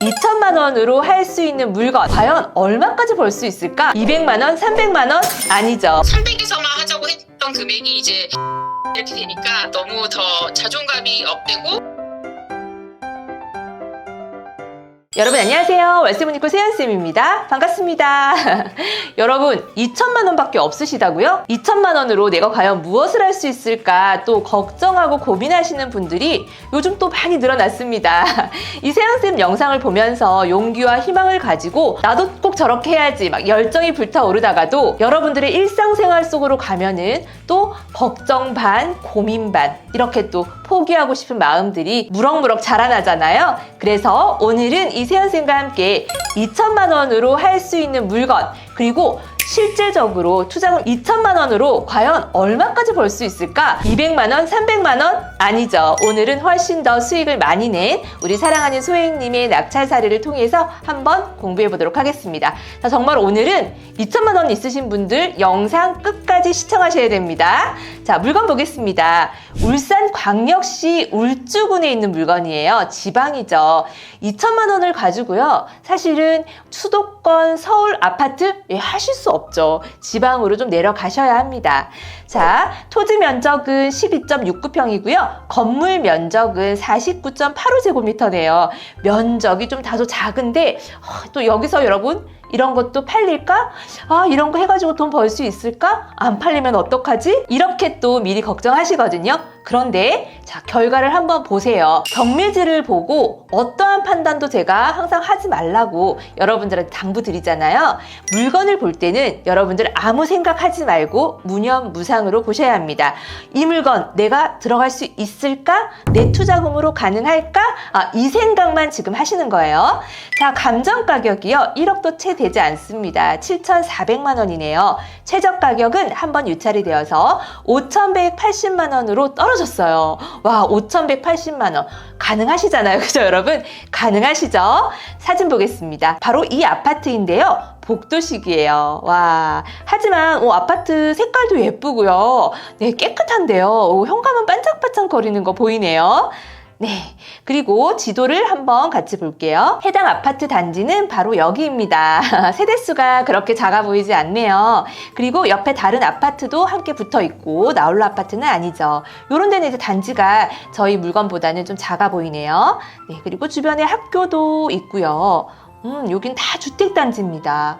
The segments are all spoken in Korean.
2천만 원으로 할 수 있는 물건 과연 얼마까지 벌 수 있을까? 200만 원, 300만 원? 아니죠. 300에서만 하자고 했던 금액이 이제 이렇게 되니까 너무 더 자존감이 업되고. 여러분 안녕하세요. 월세문이고 세연쌤입니다. 반갑습니다. 여러분 2천만 원밖에 없으시다고요? 2천만 원으로 내가 과연 무엇을 할 수 있을까 또 걱정하고 고민하시는 분들이 요즘 또 많이 늘어났습니다. 이 세연쌤 영상을 보면서 용기와 희망을 가지고 나도 꼭 저렇게 해야지 막 열정이 불타오르다가도 여러분들의 일상생활 속으로 가면은 또 걱정 반, 고민 반 이렇게 또 포기하고 싶은 마음들이 무럭무럭 자라나잖아요. 그래서 오늘은 이 세연쌤과 함께 2천만 원으로 할 수 있는 물건 그리고 실제적으로 투자금 2천만 원으로 과연 얼마까지 벌 수 있을까? 200만 원, 300만 원? 아니죠. 오늘은 훨씬 더 수익을 많이 낸 우리 사랑하는 소행님의 낙찰사례를 통해서 한번 공부해 보도록 하겠습니다. 자, 정말 오늘은 2천만 원 있으신 분들 영상 끝까지 시청하셔야 됩니다. 자, 물건 보겠습니다. 울산광역시 울주군에 있는 물건이에요. 지방이죠. 2천만 원을 가지고요. 사실은 수도권 서울 아파트 하실 수 없죠. 지방으로 좀 내려가셔야 합니다. 자, 토지 면적은 12.69평이고요. 건물 면적은 49.85제곱미터네요. 면적이 좀 다소 작은데 또 여기서 여러분 이런 것도 팔릴까? 이런 거 해가지고 돈 벌 수 있을까? 안 팔리면 어떡하지? 이렇게 또 미리 걱정하시거든요. 그런데 자, 결과를 한번 보세요. 경매지를 보고 어떠한 판단도 제가 항상 하지 말라고 여러분들한테 당부드리잖아요. 물건을 볼 때는 여러분들 아무 생각하지 말고 무념무상으로 보셔야 합니다. 이 물건 내가 들어갈 수 있을까? 내 투자금으로 가능할까? 이 생각만 지금 하시는 거예요. 자, 감정 가격이요. 1억도 채 되지 않습니다. 7,400만 원이네요. 최저 가격은 한번 유찰이 되어서 5,180만 원으로 떨어졌어요. 와, 5,180만 원. 가능하시잖아요. 그죠, 여러분? 가능하시죠? 사진 보겠습니다. 바로 이 아파트인데요. 복도식이에요. 와, 하지만 아파트 색깔도 예쁘고요. 네, 깨끗한데요. 현관문 반짝반짝 거리는 거 보이네요. 네, 그리고 지도를 한번 같이 볼게요. 해당 아파트 단지는 바로 여기입니다. 세대수가 그렇게 작아 보이지 않네요. 그리고 옆에 다른 아파트도 함께 붙어 있고 나홀로 아파트는 아니죠. 요런 데는 이제 단지가 저희 물건보다는 좀 작아 보이네요. 네, 그리고 주변에 학교도 있고요. 여긴 다 주택단지입니다.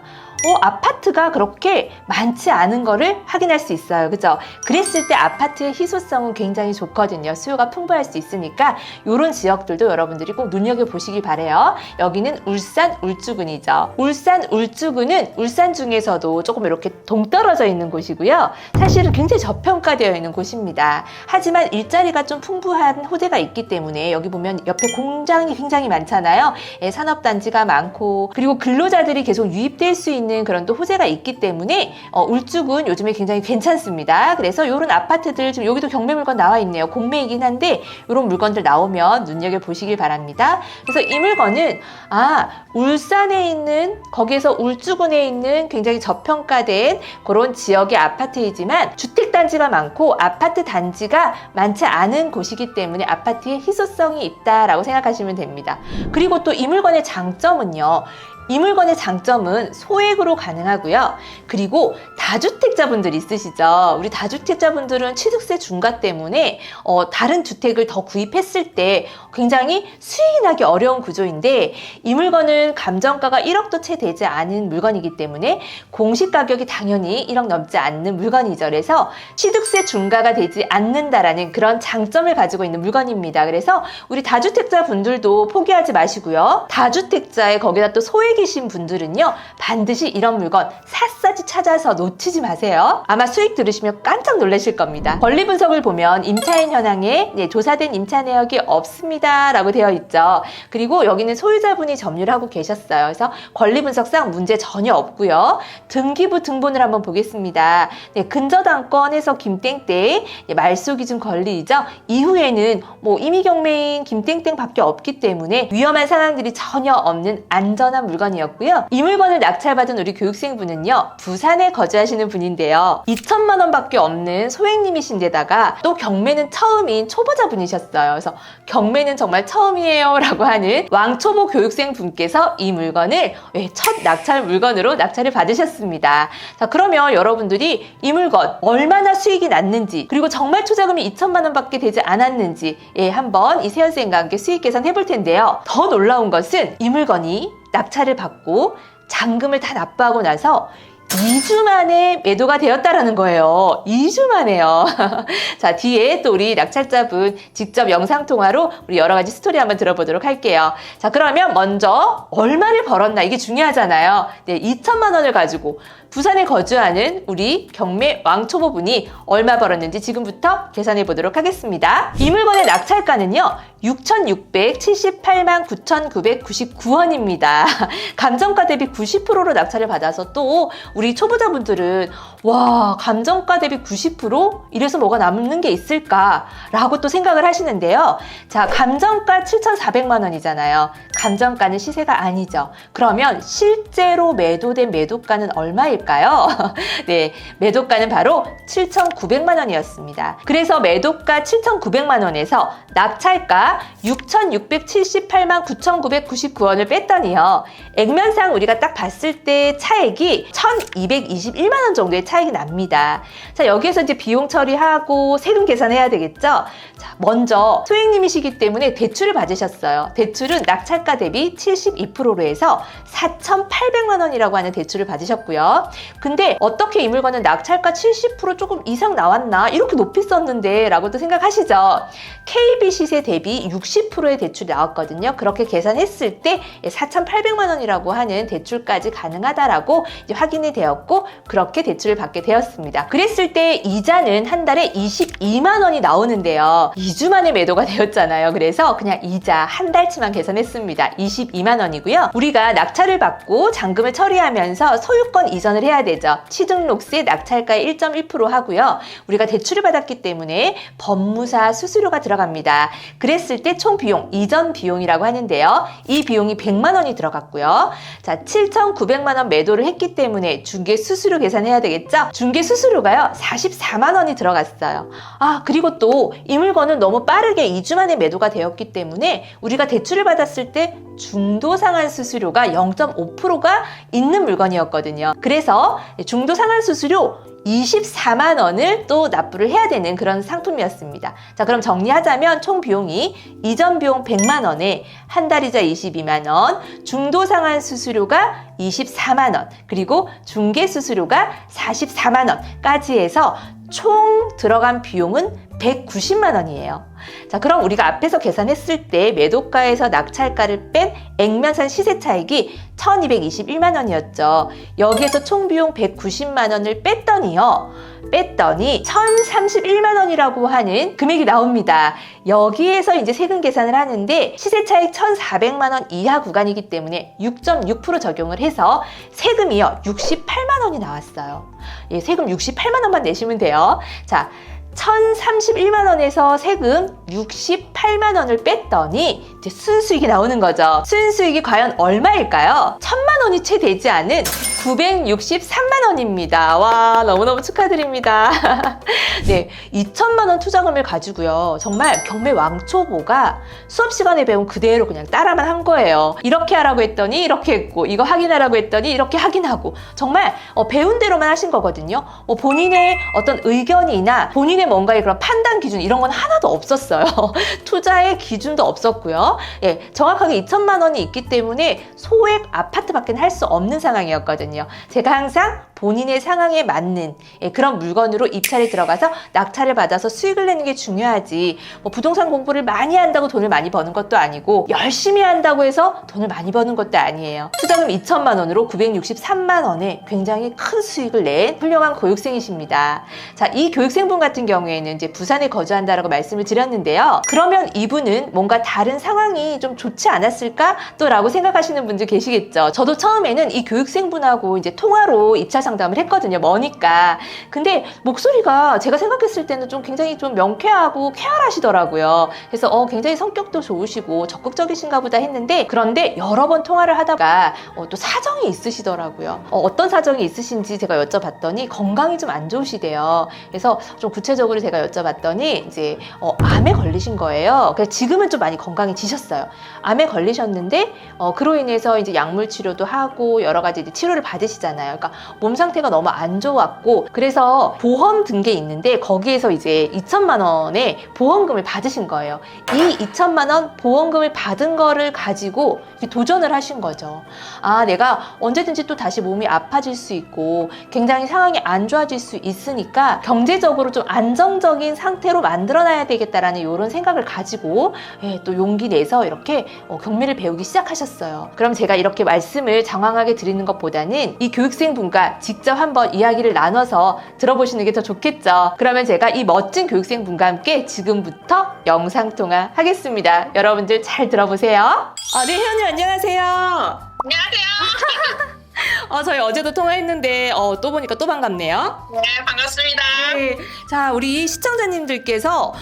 아파트가 그렇게 많지 않은 거를 확인할 수 있어요. 그죠? 그랬을 때 아파트의 희소성은 굉장히 좋거든요. 수요가 풍부할 수 있으니까 이런 지역들도 여러분들이 꼭 눈여겨보시기 바래요. 여기는 울산 울주군이죠. 울산 울주군은 울산 중에서도 조금 이렇게 동떨어져 있는 곳이고요. 사실은 굉장히 저평가되어 있는 곳입니다. 하지만 일자리가 좀 풍부한 호재가 있기 때문에 여기 보면 옆에 공장이 굉장히 많잖아요. 산업단지가 많고 그리고 근로자들이 계속 유입될 수 있는 그런 또 호재가 있기 때문에 울주군 요즘에 굉장히 괜찮습니다. 그래서 이런 아파트들 지금 여기도 경매 물건 나와 있네요. 공매이긴 한데 이런 물건들 나오면 눈여겨보시길 바랍니다. 그래서 이 물건은 울산에 있는 거기에서 울주군에 있는 굉장히 저평가된 그런 지역의 아파트이지만 주택단지가 많고 아파트 단지가 많지 않은 곳이기 때문에 아파트의 희소성이 있다라고 생각하시면 됩니다. 그리고 또 이 물건의 장점은요. 이 물건의 장점은 소액으로 가능하고요. 그리고 다주택자분들 있으시죠? 우리 다주택자분들은 취득세 중과 때문에 다른 주택을 더 구입했을 때 굉장히 수익이 나기 어려운 구조인데 이 물건은 감정가가 1억도 채 되지 않은 물건이기 때문에 공시 가격이 당연히 1억 넘지 않는 물건이죠. 그래서 취득세 중과가 되지 않는다라는 그런 장점을 가지고 있는 물건입니다. 그래서 우리 다주택자분들도 포기하지 마시고요. 다주택자에 거기다 또 소액이 신 분들은요 반드시 이런 물건 샅샅이 찾아서 놓치지 마세요. 아마 수익 들으시면 깜짝 놀라실 겁니다. 권리 분석을 보면 임차인 현황에 조사된 임차 내역이 없습니다 라고 되어 있죠. 그리고 여기는 소유자분이 점유를 하고 계셨어요. 그래서 권리 분석상 문제 전혀 없고요. 등기부 등본을 한번 보겠습니다. 근저당권에서 김땡땡 말소기준 권리이죠. 이후에는 임의경매인 김땡땡 밖에 없기 때문에 위험한 상황들이 전혀 없는 안전한 물건 원이었고요. 이 물건을 낙찰받은 우리 교육생분은요, 부산에 거주하시는 분인데요. 2천만 원밖에 없는 소액님이신데다가 또 경매는 처음인 초보자분이셨어요. 그래서 경매는 정말 처음이에요 라고 하는 왕초보 교육생 분께서 이 물건을 첫 낙찰 물건으로 낙찰을 받으셨습니다. 자, 그러면 여러분들이 이 물건 얼마나 수익이 났는지, 그리고 정말 투자금이 2천만 원밖에 되지 않았는지 한번 이 세연쌤과 함께 수익 계산 해볼 텐데요. 더 놀라운 것은 이 물건이 낙찰을 받고 잔금을 다 납부하고 나서 2주 만에 매도가 되었다라는 거예요. 2주 만에요. 자, 뒤에 또 우리 낙찰자분 직접 영상통화로 우리 여러 가지 스토리 한번 들어보도록 할게요. 자, 그러면 먼저 얼마를 벌었나, 이게 중요하잖아요. 네, 2천만 원을 가지고 부산에 거주하는 우리 경매 왕초보분이 얼마 벌었는지 지금부터 계산해 보도록 하겠습니다. 이 물건의 낙찰가는요, 6,678만 9,999원입니다. 감정가 대비 90%로 낙찰을 받아서 또 우리 초보자분들은 와, 감정가 대비 90%? 이래서 뭐가 남는 게 있을까? 라고 또 생각을 하시는데요. 자, 감정가 7,400만 원이잖아요. 감정가는 시세가 아니죠. 그러면 실제로 매도된 매도가는 얼마일까요? 네, 매도가는 바로 7,900만 원이었습니다. 그래서 매도가 7,900만 원에서 낙찰가 6,678만 9,999원을 뺐더니요, 액면상 우리가 딱 봤을 때 차액이 1,221만 원 정도의 차익이 납니다. 자, 여기에서 이제 비용 처리하고 세금 계산해야 되겠죠? 자, 먼저 소액님이시기 때문에 대출을 받으셨어요. 대출은 낙찰가 대비 72%로 해서 4,800만 원이라고 하는 대출을 받으셨고요. 근데 어떻게 이 물건은 낙찰가 70% 조금 이상 나왔나? 이렇게 높이 썼는데 라고도 생각하시죠? KB 시세 대비 60%의 대출이 나왔거든요. 그렇게 계산했을 때 4,800만 원이라고 하는 대출까지 가능하다라고 이제 확인이 되었고, 그렇게 대출을 받게 되었습니다. 그랬을 때 이자는 한 달에 22만 원이 나오는데요. 2주 만에 매도가 되었잖아요. 그래서 그냥 이자 한 달치만 계산했습니다. 22만 원이고요. 우리가 낙찰을 받고 잔금을 처리하면서 소유권 이전을 해야 되죠. 취등록세 낙찰가의 1.1% 하고요. 우리가 대출을 받았기 때문에 법무사 수수료가 들어갑니다. 그랬을 때 총 비용, 이전 비용이라고 하는데요. 이 비용이 100만 원이 들어갔고요. 자, 7,900만 원 매도를 했기 때문에 중개 수수료 계산해야 되겠죠? 중개 수수료가요, 44만 원이 들어갔어요. 아, 그리고 또 이 물건은 너무 빠르게 2주 만에 매도가 되었기 때문에 우리가 대출을 받았을 때 중도상환 수수료가 0.5%가 있는 물건이었거든요. 그래서 중도상환 수수료 24만 원을 또 납부를 해야 되는 그런 상품이었습니다. 자, 그럼 정리하자면 총 비용이 이전 비용 100만 원에 한 달이자 22만 원, 중도상환 수수료가 24만 원, 그리고 중개 수수료가 44만 원까지 해서 총 들어간 비용은 190만 원이에요. 자, 그럼 우리가 앞에서 계산했을 때 매도가에서 낙찰가를 뺀 액면산 시세 차익이 1,221만 원이었죠. 여기에서 총 비용 190만 원을 뺐더니 1,031만 원이라고 하는 금액이 나옵니다. 여기에서 이제 세금 계산을 하는데 시세 차익 1,400만 원 이하 구간이기 때문에 6.6% 적용을 해서 세금이요, 68만 원이 나왔어요. 예, 세금 68만 원만 내시면 돼요. 자, 1,031만 원에서 세금 68만 원을 뺐더니 이제 순수익이 나오는 거죠. 순수익이 과연 얼마일까요? 1,000만 원이 채 되지 않은 963만 원입니다. 와, 너무너무 축하드립니다. 네, 2천만 원 투자금을 가지고요, 정말 경매 왕초보가 수업 시간에 배운 그대로 그냥 따라만 한 거예요. 이렇게 하라고 했더니 이렇게 했고, 이거 확인하라고 했더니 이렇게 확인하고, 정말 배운 대로만 하신 거거든요. 본인의 어떤 의견이나 본인의 뭔가의 그런 판단 기준, 이런 건 하나도 없었어요. 투자의 기준도 없었고요. 예, 정확하게 2천만 원이 있기 때문에 소액 아파트밖에 할 수 없는 상황이었거든요. 제가 항상 본인의 상황에 맞는 그런 물건으로 입찰에 들어가서 낙찰을 받아서 수익을 내는 게 중요하지, 부동산 공부를 많이 한다고 돈을 많이 버는 것도 아니고 열심히 한다고 해서 돈을 많이 버는 것도 아니에요. 투자금 2천만 원으로 963만 원에 굉장히 큰 수익을 낸 훌륭한 교육생이십니다. 자, 이 교육생분 같은 경우에는 이제 부산에 거주한다라고 말씀을 드렸는데요. 그러면 이분은 뭔가 다른 상황이 좀 좋지 않았을까? 또 라고 생각하시는 분들 계시겠죠. 저도 처음에는 이 교육생분하고 이제 통화로 입찰 상담을 했거든요. 머니까. 근데 목소리가 제가 생각했을 때는 좀 굉장히 좀 명쾌하고 쾌활하시더라고요. 그래서 굉장히 성격도 좋으시고 적극적이신가 보다 했는데, 그런데 여러 번 통화를 하다가 또 사정이 있으시더라고요. 어떤 사정이 있으신지 제가 여쭤봤더니 건강이 좀 안 좋으시대요. 그래서 좀 구체적으로 제가 여쭤봤더니 이제 암에 걸리신 거예요. 그래서 지금은 좀 많이 건강해지셨어요. 암에 걸리셨는데 그로 인해서 이제 약물 치료도 하고 여러 가지 이제 치료를 받으시잖아요. 그러니까 몸 상태가 너무 안 좋았고, 그래서 보험 든 게 있는데 거기에서 이제 2천만 원의 보험금을 받으신 거예요. 이 2천만 원 보험금을 받은 거를 가지고 도전을 하신 거죠. 아, 내가 언제든지 또 다시 몸이 아파질 수 있고 굉장히 상황이 안 좋아질 수 있으니까 경제적으로 좀 안정적인 상태로 만들어놔야 되겠다라는 이런 생각을 가지고 또 용기 내서 이렇게 경매를 배우기 시작하셨어요. 그럼 제가 이렇게 말씀을 장황하게 드리는 것보다는 이 교육생 분과 직접 한번 이야기를 나눠서 들어보시는 게 더 좋겠죠. 그러면 제가 이 멋진 교육생 분과 함께 지금부터 영상통화 하겠습니다. 여러분들 잘 들어보세요. 네, 혜연님 안녕하세요. 안녕하세요. 저희 어제도 통화했는데 또 보니까 또 반갑네요. 네, 반갑습니다. 네. 자, 우리 시청자님들께서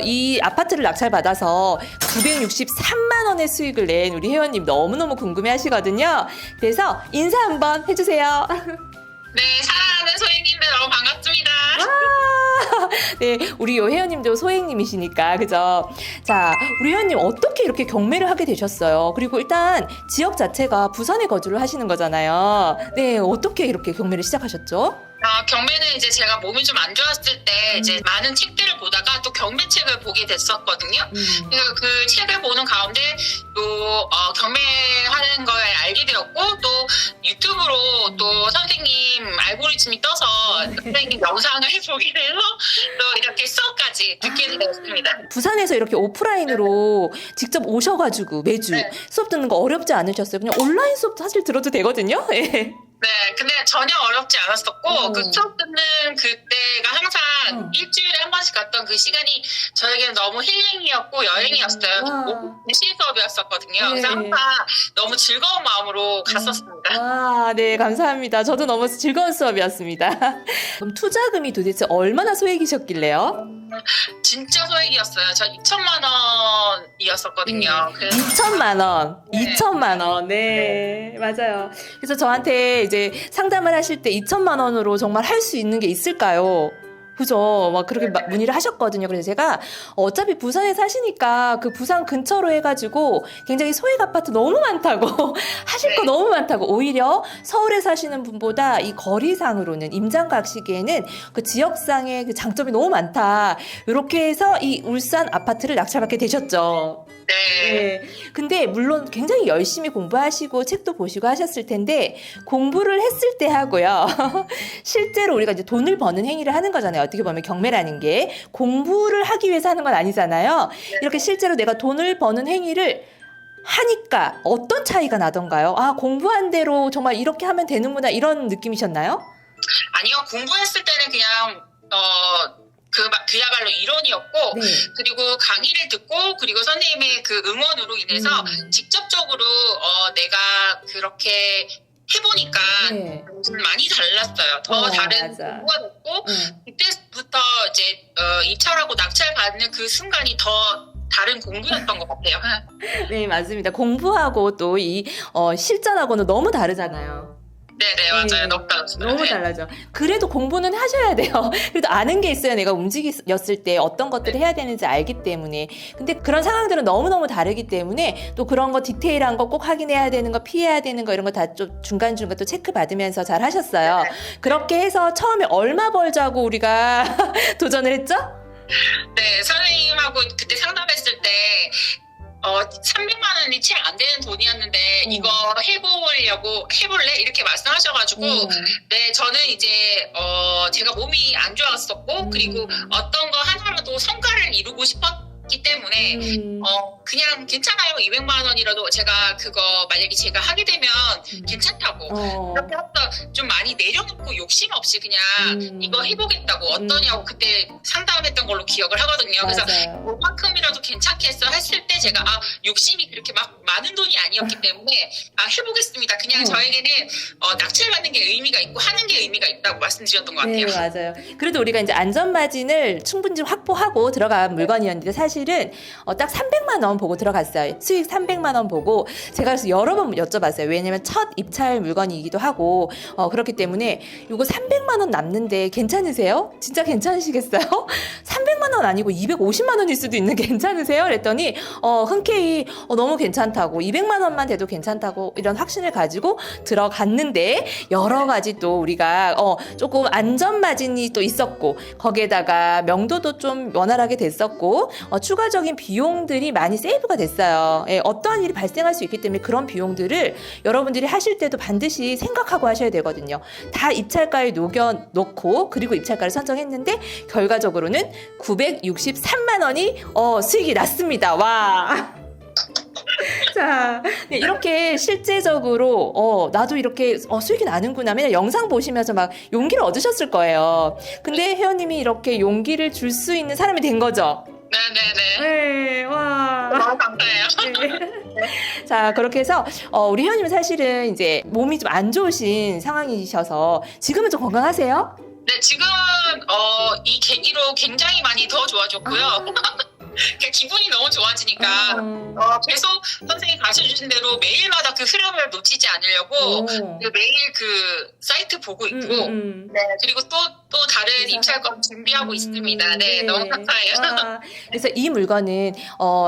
이 아파트를 낙찰받아서 963만 원의 수익을 낸 우리 회원님 너무너무 궁금해 하시거든요. 그래서 인사 한번 해주세요. 네, 사랑하는 소희님들 너무 반갑습니다. 네, 우리 요 회원님도 소행님이시니까, 그죠? 자, 우리 회원님 어떻게 이렇게 경매를 하게 되셨어요? 그리고 일단 지역 자체가 부산에 거주를 하시는 거잖아요. 네, 어떻게 이렇게 경매를 시작하셨죠? 경매는 이제 제가 몸이 좀 안 좋았을 때 이제 많은 책들을 보다가 또 경매책을 보게 됐었거든요. 그래서 그 책을 보는 가운데 또 경매하는 걸 알게 되었고, 또 유튜브로 또 선생님 알고리즘이 떠서 선생님 영상을 보게 돼서 또 이렇게 수업까지 듣게 되었습니다. 부산에서 이렇게 오프라인으로 직접 오셔가지고 매주 네. 수업 듣는 거 어렵지 않으셨어요? 그냥 온라인 수업 사실 들어도 되거든요. 네. 네, 근데 전혀 어렵지 않았었고, 그 수업 듣는 그때가 항상 일주일에 한 번씩 갔던 그 시간이 저에게는 너무 힐링이었고 여행이었어요. 시 수업이었었거든요. 네. 그래서 항상 너무 즐거운 마음으로 갔었습니다. 네, 감사합니다. 저도 너무 즐거운 수업이었습니다. 그럼 투자금이 도대체 얼마나 소액이셨길래요? 진짜 소액이었어요. 저 2천만 원이었었거든요. 그래서 2천만 원. 네. 2천만 원. 네, 맞아요. 그래서 저한테 이제 상담을 하실 때 2천만 원으로 정말 할 수 있는 게 있을까요? 그죠? 막 그렇게 문의를 하셨거든요. 그래서 제가 어차피 부산에 사시니까 그 부산 근처로 해가지고 굉장히 소액 아파트 너무 많다고 하실 거 너무 많다고, 오히려 서울에 사시는 분보다 이 거리상으로는 임장 가시기에는 그 지역상의 그 장점이 너무 많다. 이렇게 해서 이 울산 아파트를 낙찰받게 되셨죠. 네. 네. 근데 물론 굉장히 열심히 공부하시고 책도 보시고 하셨을 텐데, 공부를 했을 때 하고요. 실제로 우리가 이제 돈을 버는 행위를 하는 거잖아요. 어떻게 보면 경매라는 게 공부를 하기 위해서 하는 건 아니잖아요. 이렇게 실제로 내가 돈을 버는 행위를 하니까 어떤 차이가 나던가요? 공부한 대로 정말 이렇게 하면 되는구나, 이런 느낌이셨나요? 아니요, 공부했을 때는 그냥 그야말로 이론이었고, 네. 그리고 강의를 듣고, 그리고 선생님의 그 응원으로 인해서 직접적으로 내가 그렇게 해보니까 네. 많이 달랐어요. 더 다른 맞아. 공부가 됐고, 그때부터 이제 입찰하고 낙찰 받는 그 순간이 더 다른 공부였던 것 같아요. 네, 맞습니다. 공부하고 또 이 실전하고는 너무 다르잖아요. 네네, 맞아요. 너무 달랐어요. 너무 네. 달라져. 그래도 공부는 하셔야 돼요. 그래도 아는 게 있어야 내가 움직였을 때 어떤 것들을 해야 되는지 알기 때문에. 근데 그런 상황들은 너무너무 다르기 때문에 또 그런 거 디테일한 거 꼭 확인해야 되는 거, 피해야 되는 거, 이런 거 다 좀 중간중간 또 체크 받으면서 잘 하셨어요. 그렇게 해서 처음에 얼마 벌자고 우리가 도전을 했죠? 네, 선생님하고 그때 상담했을 때 300만 원이 채 안 되는 돈이었는데 이거 해볼래? 이렇게 말씀하셔가지고 네, 저는 이제 제가 몸이 안 좋았었고 그리고 어떤 거 하나라도 성과를 이루고 싶었던 있기 때문에 그냥 괜찮아요. 200만 원이라도 제가 그거 만약에 제가 하게 되면 괜찮다고 그렇게 해서 좀 많이 내려놓고 욕심 없이 그냥 이거 해보겠다고 어떠냐고 그때 상담했던 걸로 기억을 하거든요. 그래서 그만큼이라도 괜찮게 했을 때 제가 욕심이 그렇게 막 많은 돈이 아니었기 때문에 해보겠습니다. 그냥 저에게는 낙찰 받는 게 의미가 있고 하는 게 의미가 있다고 말씀드렸던 것 같아요. 네, 맞아요. 그래도 우리가 이제 안전마진을 충분히 확보하고 들어간 물건이었는데 사실은 딱 300만 원 보고 들어갔어요. 수익 300만 원 보고 제가 그래서 여러 번 여쭤봤어요. 왜냐면 첫 입찰 물건이기도 하고 그렇기 때문에 이거 300만 원 남는데 괜찮으세요? 진짜 괜찮으시겠어요? 300만 원 아니고 250만 원일 수도 있는 괜찮으세요? 그랬더니 흔쾌히 너무 괜찮다고 200만 원만 돼도 괜찮다고 이런 확신을 가지고 들어갔는데 여러 가지 또 우리가 조금 안전마진이 또 있었고 거기에다가 명도도 좀 원활하게 됐었고 추가적인 비용들이 많이 세이브가 됐어요. 예, 어떠한 일이 발생할 수 있기 때문에 그런 비용들을 여러분들이 하실 때도 반드시 생각하고 하셔야 되거든요. 다 입찰가에 녹여놓고 그리고 입찰가를 선정했는데 결과적으로는 963만 원이 수익이 났습니다. 와. 자, 네, 이렇게 실제적으로 나도 이렇게 수익이 나는구나. 맨날 영상 보시면서 막 용기를 얻으셨을 거예요. 근데 회원님이 이렇게 용기를 줄 수 있는 사람이 된 거죠. 네네네. 네, 와. 너무 감사해요. 네. 자, 그렇게 해서 우리 회원님은 사실은 이제 몸이 좀 안 좋으신 상황이셔서 지금은 좀 건강하세요? 네, 지금 이 계기로 굉장히 많이 더 좋아졌고요. 기분이 너무 좋아지니까 계속 선생님이 가르쳐주신 대로 매일마다 그 흐름을 놓치지 않으려고 매일 그 사이트 보고 있고 네, 그리고 또 다른 입찰권 준비하고 있습니다. 네, 너무 감사해요. 그래서 이 물건은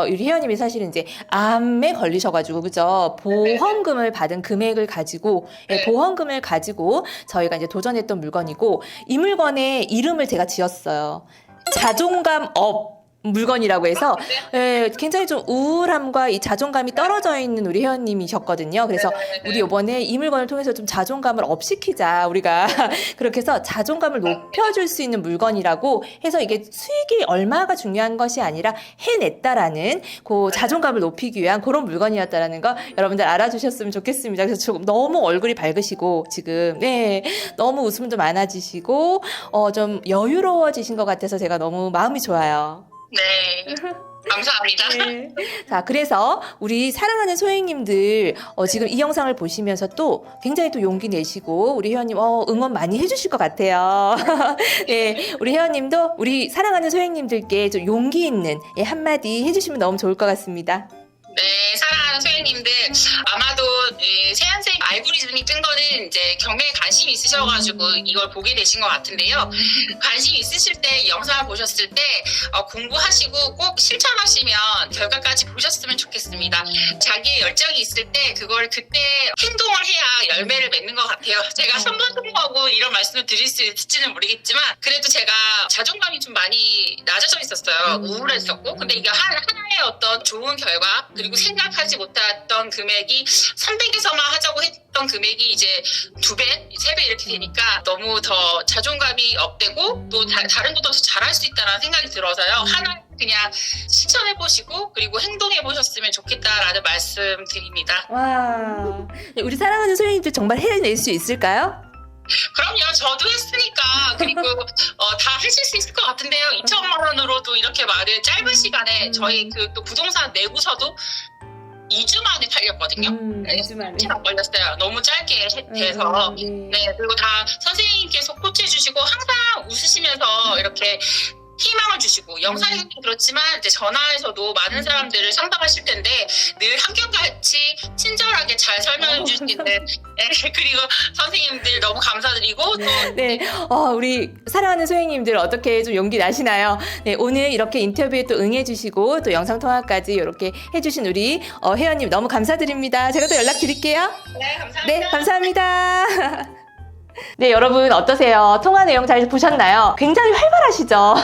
우리 회원님이 사실은 이제 암에 걸리셔가지고 그죠? 보험금을 받은 금액을 가지고 보험금을 가지고 저희가 이제 도전했던 물건이고 이 물건의 이름을 제가 지었어요. 자존감 업 물건이라고 해서 굉장히 좀 우울함과 이 자존감이 떨어져 있는 우리 회원님이셨거든요. 그래서 우리 이번에 이 물건을 통해서 좀 자존감을 업시키자 우리가 그렇게 해서 자존감을 높여줄 수 있는 물건이라고 해서 이게 수익이 얼마가 중요한 것이 아니라 해냈다라는 그 자존감을 높이기 위한 그런 물건이었다라는 거 여러분들 알아주셨으면 좋겠습니다. 그래서 조금 너무 얼굴이 밝으시고 지금 너무 웃음도 많아지시고 좀 여유로워지신 것 같아서 제가 너무 마음이 좋아요. 네. 감사합니다. 네. 자, 그래서 우리 사랑하는 소행님들 지금 이 영상을 보시면서 또 굉장히 또 용기 내시고 우리 회원님 응원 많이 해주실 것 같아요. 네, 우리 회원님도 우리 사랑하는 소행님들께 좀 용기 있는 한마디 해주시면 너무 좋을 것 같습니다. 네, 사랑하는 소연님들 아마도 세안쌤 알고리즘이 뜬 거는 이제 경매에 관심이 있으셔가지고 이걸 보게 되신 것 같은데요. 관심 있으실 때 영상을 보셨을 때 공부하시고 꼭 실천하시면 결과까지 보셨으면 좋겠습니다. 자기의 열정이 있을 때 그걸 그때 행동을 해야 열매를 맺는 것 같아요. 제가 선번성하고 이런 말씀을 드릴 수 있을지는 모르겠지만 그래도 제가 자존감이 좀 많이 낮아져 있었어요. 우울했었고 근데 이게 하나의 어떤 좋은 결과 그리고 생각하지 못했던 금액이 300에서만 하자고 했던 금액이 이제 2배, 3배 이렇게 되니까 너무 더 자존감이 업되고 또 다른 것도 더 잘할 수 있다는 생각이 들어서요. 하나 그냥 실천해보시고 그리고 행동해보셨으면 좋겠다라는 말씀 드립니다. 와, 우리 사랑하는 소연님들 정말 해낼 수 있을까요? 그럼요. 저도 했으니까 그리고 다 하실 수 있을 것 같은데요. 2천만 원으로도 이렇게 많은 짧은 시간에 저희 그 또 부동산 내고서도 2주 만에 팔렸거든요. 2주 만에. 걸렸어요. 너무 짧게 돼서. 네, 그리고 다 선생님께서 코치해주시고 항상 웃으시면서 이렇게 희망을 주시고 영상에서도 그렇지만 이제 전화에서도 많은 사람들을 상담하실 텐데 늘 한결같이 친절하게 잘 설명해 주시는 그리고 선생님들 너무 감사드리고 또 우리 사랑하는 소행님들 어떻게 좀 용기 나시나요? 네, 오늘 이렇게 인터뷰에 또 응해주시고 또 영상 통화까지 이렇게 해주신 우리 회원님 너무 감사드립니다. 제가 또 연락드릴게요. 네, 감사합니다. 네, 감사합니다. 네, 여러분 어떠세요? 통화 내용 잘 보셨나요? 굉장히 활발하시죠?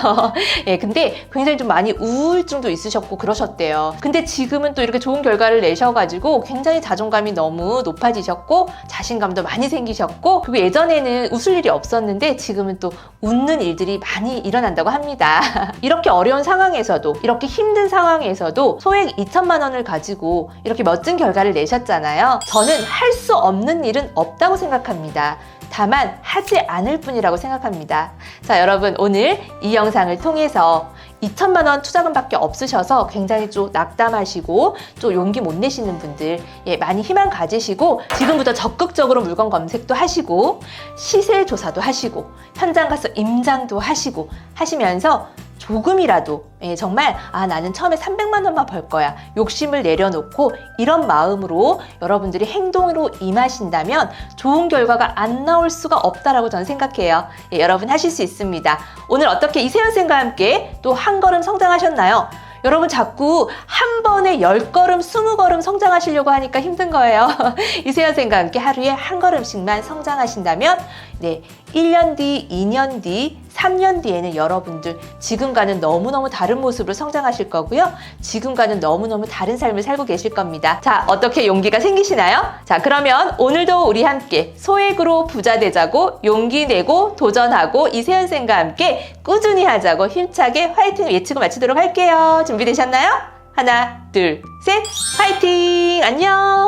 예, 근데 굉장히 좀 많이 우울증도 있으셨고 그러셨대요. 근데 지금은 또 이렇게 좋은 결과를 내셔가지고 굉장히 자존감이 너무 높아지셨고 자신감도 많이 생기셨고, 그리고 예전에는 웃을 일이 없었는데 지금은 또 웃는 일들이 많이 일어난다고 합니다. 이렇게 어려운 상황에서도, 이렇게 힘든 상황에서도 소액 2천만 원을 가지고 이렇게 멋진 결과를 내셨잖아요. 저는 할 수 없는 일은 없다고 생각합니다. 다만 하지 않을 뿐이라고 생각합니다. 자, 여러분 오늘 이 영상을 통해서 2천만 원 투자금밖에 없으셔서 굉장히 좀 낙담하시고 좀 용기 못 내시는 분들, 예, 많이 희망 가지시고 지금부터 적극적으로 물건 검색도 하시고 시세 조사도 하시고 현장 가서 임장도 하시고 하시면서 조금이라도, 예, 정말 나는 처음에 300만 원만 벌 거야 욕심을 내려놓고 이런 마음으로 여러분들이 행동으로 임하신다면 좋은 결과가 안 나올 수가 없다라고 저는 생각해요. 예, 여러분 하실 수 있습니다. 오늘 어떻게 이세연 쌤과 함께 또 한 걸음 성장하셨나요? 여러분 자꾸 한 번에 10걸음, 20걸음 성장하시려고 하니까 힘든 거예요. 이세연 쌤과 함께 하루에 한 걸음씩만 성장하신다면, 네, 1년 뒤, 2년 뒤, 3년 뒤에는 여러분들 지금과는 너무너무 다른 모습으로 성장하실 거고요. 지금과는 너무너무 다른 삶을 살고 계실 겁니다. 자, 어떻게 용기가 생기시나요? 자, 그러면 오늘도 우리 함께 소액으로 부자 되자고 용기 내고 도전하고 이세연 쌤과 함께 꾸준히 하자고 힘차게 화이팅 외치고 마치도록 할게요. 준비되셨나요? 하나, 둘, 셋, 화이팅! 안녕!